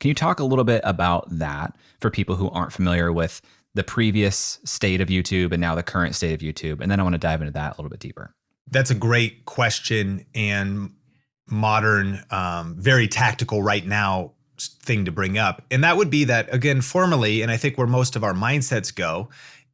Can you talk a little bit about that for people who aren't familiar with the previous state of YouTube and now the current state of YouTube? And then I want to dive into that a little bit deeper. That's a great question and modern, very tactical right now thing to bring up. And that would be that, again, formally, and I think where most of our mindsets go,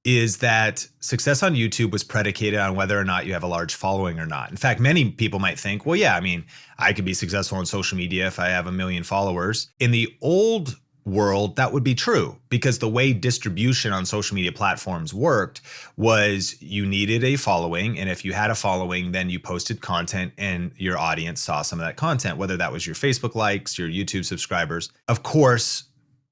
is that success on YouTube was predicated on whether or not you have a large following or not. In fact, many people might think, well, yeah, I mean, I could be successful on social media if I have 1 million followers. In the old world, that would be true, because the way distribution on social media platforms worked was you needed a following. And if you had a following, then you posted content and your audience saw some of that content, whether that was your Facebook likes, your YouTube subscribers. Of course,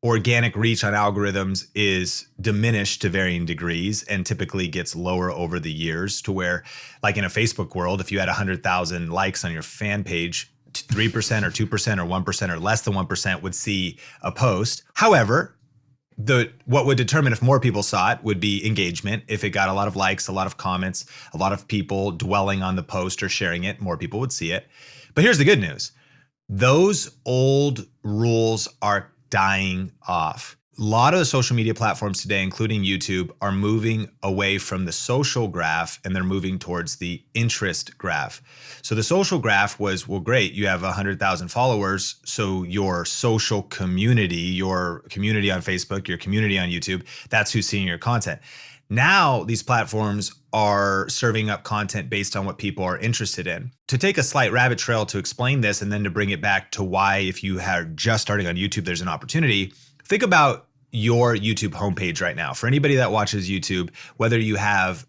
organic reach on algorithms is diminished to varying degrees and typically gets lower over the years, to where, like in a Facebook world, if you had 100,000 likes on your fan page, 3% or 2% or 1% or less than 1% would see a post. However, what would determine if more people saw it would be engagement. If it got a lot of likes, a lot of comments, a lot of people dwelling on the post or sharing it, more people would see it. But here's the good news. Those old rules are dying off. A lot of the social media platforms today, including YouTube, are moving away from the social graph and they're moving towards the interest graph. So the social graph was, well, great, you have 100,000 followers. So your social community, your community on Facebook, your community on YouTube, that's who's seeing your content. Now these platforms are serving up content based on what people are interested in. To take a slight rabbit trail to explain this, and then to bring it back to why, if you are just starting on YouTube, there's an opportunity. Think about your YouTube homepage right now. For anybody that watches YouTube, whether you have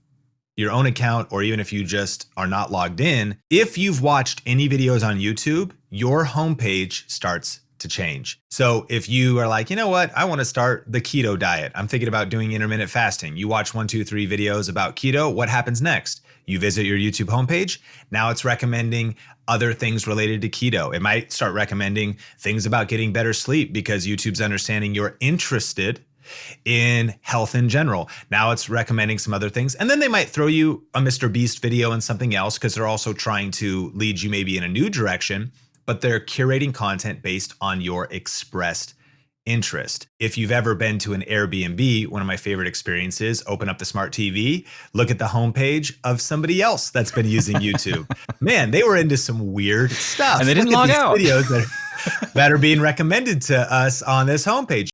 your own account or even if you just are not logged in, if you've watched any videos on YouTube, your homepage starts to change. So if you are like, you know what, I want to start the keto diet. I'm thinking about doing intermittent fasting. You watch 1, 2, 3 videos about keto. What happens next? You visit your YouTube homepage. Now it's recommending other things related to keto. It might start recommending things about getting better sleep because YouTube's understanding you're interested in health in general. Now it's recommending some other things. And then they might throw you a Mr. Beast video and something else, because they're also trying to lead you maybe in a new direction, but they're curating content based on your expressed interest. If you've ever been to an Airbnb, one of my favorite experiences, open up the smart TV, look at the homepage of somebody else that's been using YouTube. Man, they were into some weird stuff. And they didn't log out. Videos that are being recommended to us on this homepage.